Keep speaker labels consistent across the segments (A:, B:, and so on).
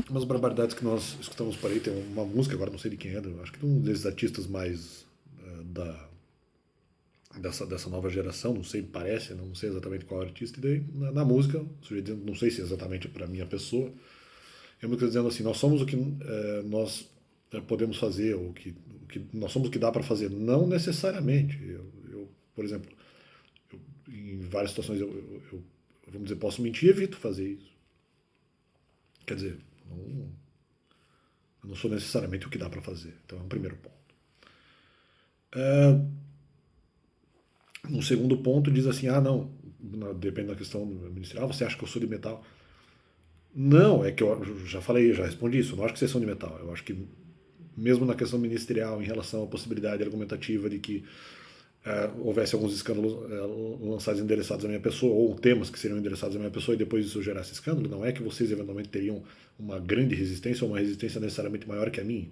A: Umas barbaridades que nós escutamos por aí, tem uma música, agora não sei de quem é, acho que de um desses artistas mais dessa nova geração, não sei, parece, não sei exatamente qual artista, e daí na música, o sujeito dizendo, não sei se é exatamente para a minha pessoa, é uma coisa dizendo assim, nós somos o que nós podemos fazer, nós somos o que dá para fazer, não necessariamente. Por exemplo, em várias situações vamos dizer, posso mentir e evito fazer isso. Quer dizer, eu não sou necessariamente o que dá para fazer. Então é um primeiro ponto. Um segundo ponto diz assim, não, depende da questão ministerial, você acha que eu sou de metal? Não, é que eu já falei, já respondi isso, eu não acho que vocês são de metal. Eu acho que mesmo na questão ministerial, em relação à possibilidade argumentativa de que houvesse alguns escândalos lançados endereçados à minha pessoa, ou temas que seriam endereçados à minha pessoa e depois isso gerasse escândalo, não é que vocês eventualmente teriam uma grande resistência ou uma resistência necessariamente maior que a minha.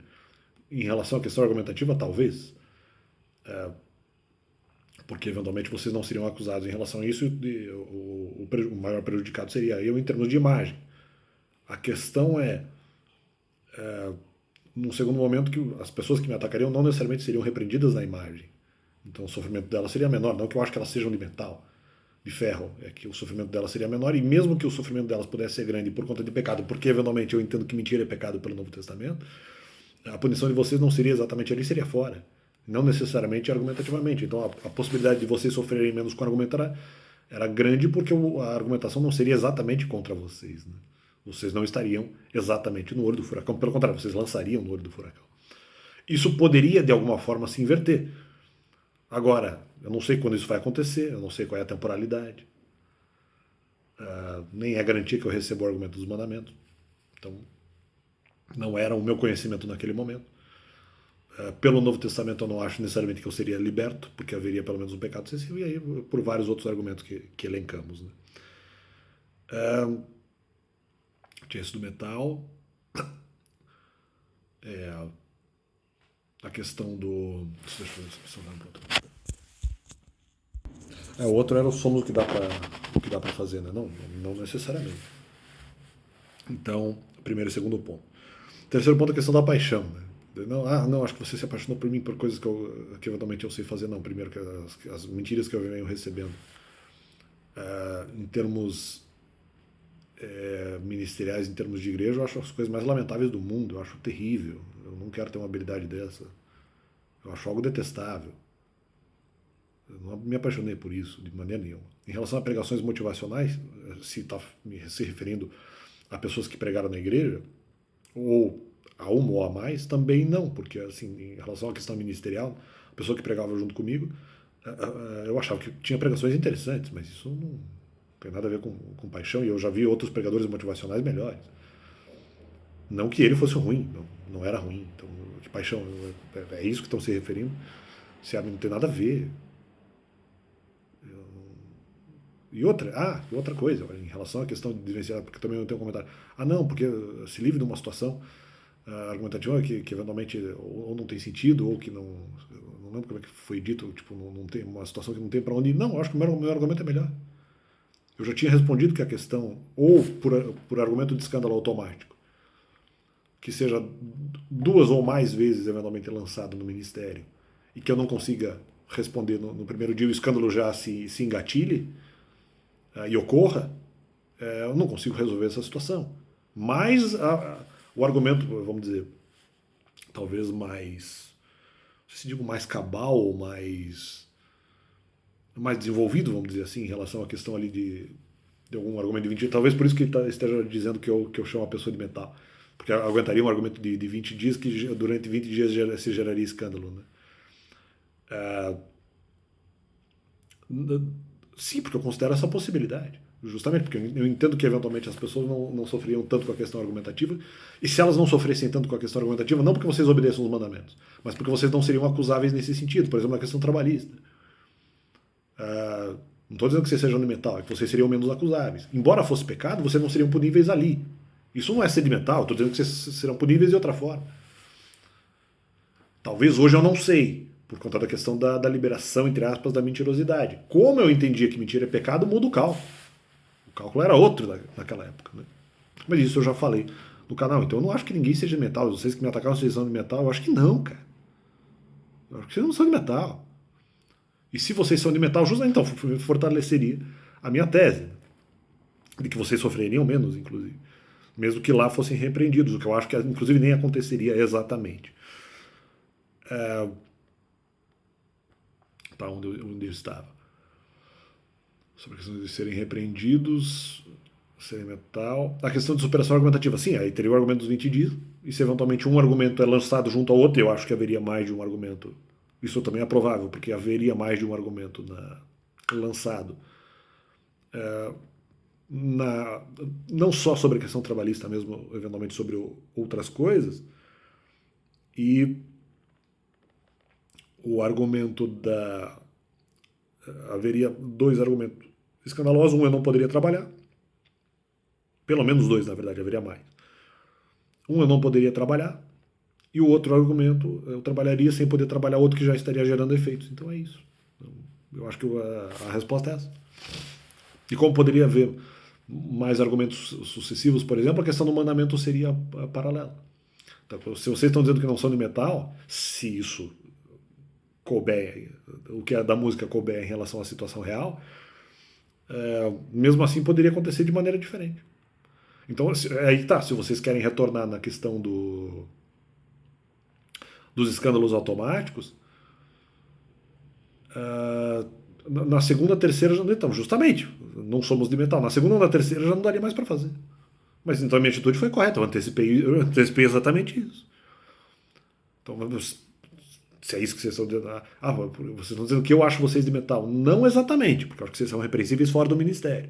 A: Em relação à questão argumentativa, talvez. Porque eventualmente vocês não seriam acusados em relação a isso e o maior prejudicado seria eu em termos de imagem. A questão num segundo momento, que as pessoas que me atacariam não necessariamente seriam repreendidas na imagem. Então o sofrimento delas seria menor. Não que eu acho que elas sejam de metal, de ferro, é que o sofrimento delas seria menor, e mesmo que o sofrimento delas pudesse ser grande por conta de pecado, porque eventualmente eu entendo que mentira é pecado pelo Novo Testamento, a punição de vocês não seria exatamente ali, seria fora. Não necessariamente argumentativamente. Então a possibilidade de vocês sofrerem menos com argumento era grande, porque a argumentação não seria exatamente contra vocês. Né? Vocês não estariam exatamente no olho do furacão. Pelo contrário, vocês lançariam no olho do furacão. Isso poderia, de alguma forma, se inverter. Agora, eu não sei quando isso vai acontecer, eu não sei qual é a temporalidade. Nem é garantia que eu receba o argumento dos mandamentos. Então, não era o meu conhecimento naquele momento. Pelo Novo Testamento eu não acho necessariamente que eu seria liberto, porque haveria pelo menos um pecado excessivo, e aí por vários outros argumentos que elencamos. Né? Tinha isso do metal. A questão do... Deixa eu selecionar um outro. O outro era somos o que dá para fazer, né? Não necessariamente. Então, primeiro e segundo ponto. Terceiro ponto é a questão da paixão. Né? Não, acho que você se apaixonou por mim por coisas que eventualmente eu sei fazer. Não, primeiro que as mentiras que eu venho recebendo. Em termos ministeriais, em termos de igreja, eu acho as coisas mais lamentáveis do mundo. Eu acho terrível. Eu não quero ter uma habilidade dessa. Eu acho algo detestável. Eu não me apaixonei por isso, de maneira nenhuma. Em relação a pregações motivacionais, se está se referindo a pessoas que pregaram na igreja, ou a uma ou a mais, também não, porque assim, em relação à questão ministerial, a pessoa que pregava junto comigo, eu achava que tinha pregações interessantes, mas isso não tem nada a ver com paixão, e eu já vi outros pregadores motivacionais melhores. Não que ele fosse ruim, não era ruim. Então, de paixão, é isso que estão se referindo. Se não tem nada a ver. E outra coisa, em relação à questão de vivenciar, porque também eu tenho um comentário. Não, porque se livre de uma situação argumentativa que eventualmente ou não tem sentido, ou que não lembro como é que foi dito, tipo, não tem uma situação que não tem para onde ir. Não, eu acho que o meu argumento é melhor. Eu já tinha respondido que a questão, ou por argumento de escândalo automático, que seja duas ou mais vezes eventualmente lançado no ministério, e que eu não consiga responder no primeiro dia, o escândalo já se engatilhe, e ocorra, eu não consigo resolver essa situação. Mas o argumento, vamos dizer, talvez mais, não sei se digo mais cabal ou mais desenvolvido, vamos dizer assim, em relação à questão ali de algum argumento de 20 dias. Talvez por isso que ele esteja dizendo que eu chamo a pessoa de metal. Porque aguentaria um argumento de 20 dias que durante 20 dias se geraria escândalo. Né? Sim, porque eu considero essa possibilidade. Justamente porque eu entendo que eventualmente as pessoas não sofriam tanto com a questão argumentativa, e se elas não sofressem tanto com a questão argumentativa, não porque vocês obedeçam os mandamentos, mas porque vocês não seriam acusáveis nesse sentido, por exemplo, na questão trabalhista. Não estou dizendo que vocês sejam de metal, é que vocês seriam menos acusáveis. Embora fosse pecado, vocês não seriam puníveis ali. Isso não é sedimental, estou dizendo que vocês serão puníveis de outra forma. Talvez hoje eu não sei, por conta da questão da liberação, entre aspas, da mentirosidade. Como eu entendia que mentira é pecado, muda o cálculo. O cálculo era outro naquela época. Né? Mas isso eu já falei no canal. Então eu não acho que ninguém seja de metal. Vocês que me atacaram, vocês são de metal. Eu acho que não, cara. Eu acho que vocês não são de metal. E se vocês são de metal, justamente então fortaleceria a minha tese. De que vocês sofreriam menos, inclusive. Mesmo que lá fossem repreendidos. O que eu acho que, inclusive, nem aconteceria exatamente. Tá, onde eu estava. Sobre a questão de serem repreendidos, serem metal. A questão de superação argumentativa, sim, aí teria o argumento dos 20 dias, e se eventualmente um argumento é lançado junto ao outro, eu acho que haveria mais de um argumento. Isso também é provável, porque haveria mais de um argumento lançado. Não só sobre a questão trabalhista mesmo, eventualmente sobre outras coisas, e o argumento haveria dois argumentos escandalosos. Um, eu não poderia trabalhar. Pelo menos dois, na verdade, haveria mais. Um, eu não poderia trabalhar. E o outro argumento, eu trabalharia sem poder trabalhar outro que já estaria gerando efeitos. Então é isso. Eu acho que a resposta é essa. E como poderia haver mais argumentos sucessivos, por exemplo, a questão do mandamento seria paralela. Então, se vocês estão dizendo que não são de metal, se isso couber, o que é da música couber em relação à situação real, mesmo assim poderia acontecer de maneira diferente. Então, aí tá, se vocês querem retornar na questão dos escândalos automáticos, na segunda, terceira já não. Então, justamente, não somos de metal. Na segunda ou na terceira já não daria mais para fazer. Mas então a minha atitude foi correta, eu antecipei exatamente isso. Então, se é isso que vocês estão dizendo, vocês estão dizendo que eu acho vocês de metal. Não exatamente, porque eu acho que vocês são repreensíveis fora do ministério.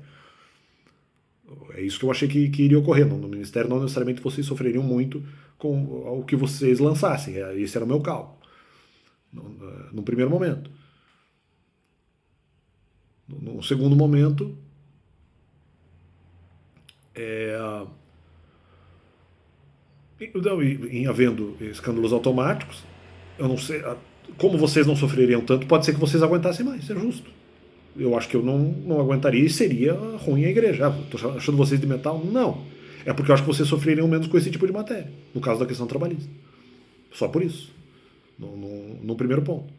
A: É isso que eu achei que iria ocorrer. No ministério, não necessariamente vocês sofreriam muito com o que vocês lançassem. Esse era o meu cálculo. No primeiro momento. No segundo momento, em havendo escândalos automáticos, eu não sei, como vocês não sofreriam tanto, pode ser que vocês aguentassem mais, é justo. Eu acho que eu não aguentaria e seria ruim a igreja. Estou achando vocês de metal? Não. É porque eu acho que vocês sofreriam menos com esse tipo de matéria, no caso da questão trabalhista. Só por isso. No primeiro ponto.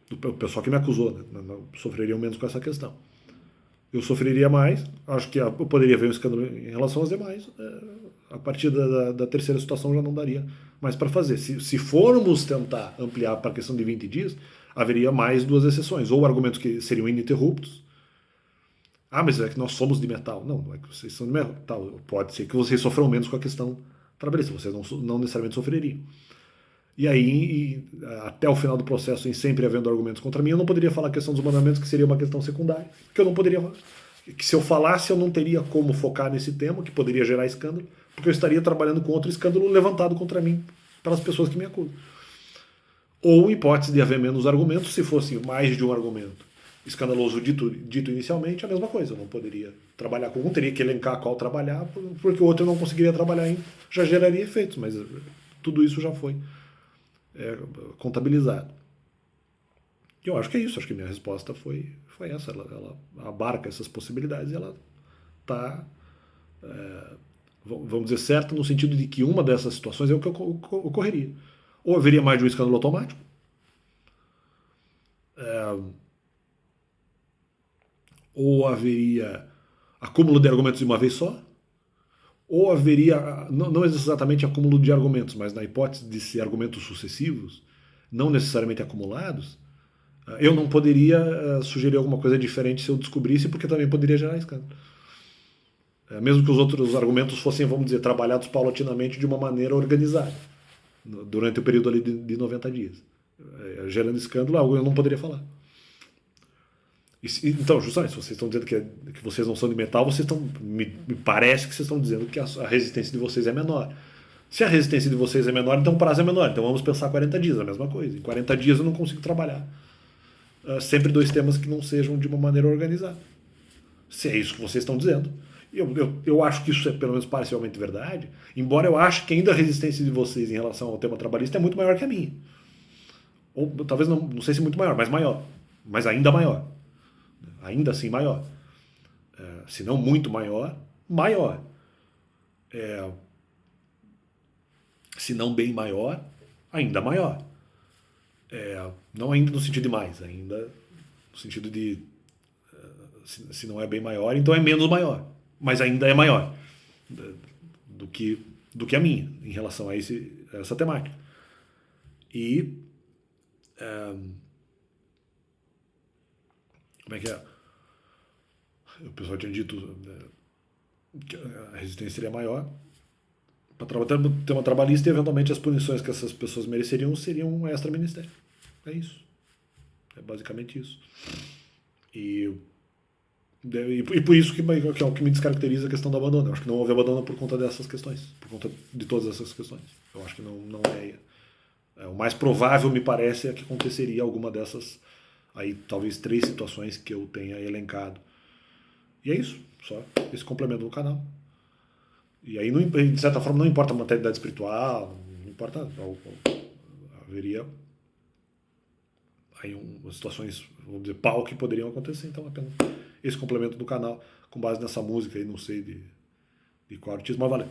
A: O pessoal que me acusou, né, sofreriam menos com essa questão. Eu sofreria mais, acho que eu poderia ver um escândalo em relação aos demais. A partir da terceira situação já não daria mais para fazer. Se formos tentar ampliar para a questão de 20 dias, haveria mais duas exceções. Ou argumentos que seriam ininterruptos. Mas é que nós somos de metal. Não é que vocês são de metal. Pode ser que vocês sofram menos com a questão trabalhista. Vocês não necessariamente sofreriam. E aí, até o final do processo, em sempre havendo argumentos contra mim, eu não poderia falar a questão dos mandamentos, que seria uma questão secundária, que eu não poderia. Que se eu falasse, eu não teria como focar nesse tema, que poderia gerar escândalo, porque eu estaria trabalhando com outro escândalo levantado contra mim pelas pessoas que me acusam. Ou, em hipótese de haver menos argumentos, se fosse mais de um argumento escandaloso dito inicialmente, a mesma coisa. Eu não poderia trabalhar com um, teria que elencar qual trabalhar, porque o outro eu não conseguiria trabalhar em, já geraria efeitos, mas tudo isso já foi contabilizado. E eu acho que é isso, acho que minha resposta foi essa. Ela abarca essas possibilidades e ela está, vamos dizer, certa no sentido de que uma dessas situações é o que ocorreria. Ou haveria mais de um escândalo automático, ou haveria acúmulo de argumentos de uma vez só, ou haveria, não exatamente acúmulo de argumentos, mas na hipótese de ser argumentos sucessivos, não necessariamente acumulados, eu não poderia sugerir alguma coisa diferente se eu descobrisse, porque também poderia gerar escândalo. Mesmo que os outros argumentos fossem, vamos dizer, trabalhados paulatinamente de uma maneira organizada, durante o período ali de 90 dias. Gerando escândalo, algo eu não poderia falar. Então, justamente, se vocês estão dizendo que vocês não são de metal, vocês estão, me parece que vocês estão dizendo que a resistência de vocês é menor. Se a resistência de vocês é menor, então o prazo é menor. Então vamos pensar 40 dias, a mesma coisa. Em 40 dias eu não consigo trabalhar sempre dois temas que não sejam de uma maneira organizada. Se é isso que vocês estão dizendo. Eu acho que isso é pelo menos parcialmente verdade, embora eu ache que ainda a resistência de vocês em relação ao tema trabalhista é muito maior que a minha. Ou talvez não sei se muito maior, mas maior. Mas ainda maior. Ainda assim maior. Se não muito maior, maior. Se não bem maior, ainda maior. Não ainda no sentido de mais, ainda no sentido de se não é bem maior, então é menos maior, mas ainda é maior do que, do que a minha em relação a essa temática. E como é que é? O pessoal tinha dito que a resistência seria maior para ter uma trabalhista e eventualmente as punições que essas pessoas mereceriam seriam um extra-ministério. É isso. É basicamente isso. E por isso que é o que me descaracteriza a questão do abandono. Eu acho que não houve abandono por conta dessas questões, por conta de todas essas questões. Eu acho que não o mais provável, me parece, é que aconteceria alguma dessas, aí talvez 3 situações que eu tenha elencado. E é isso, só esse complemento do canal. E aí, de certa forma, não importa a materialidade espiritual, não importa, haveria aí situações, vamos dizer, pau que poderiam acontecer, então apenas esse complemento do canal, com base nessa música aí, não sei de qual artista, mas valeu.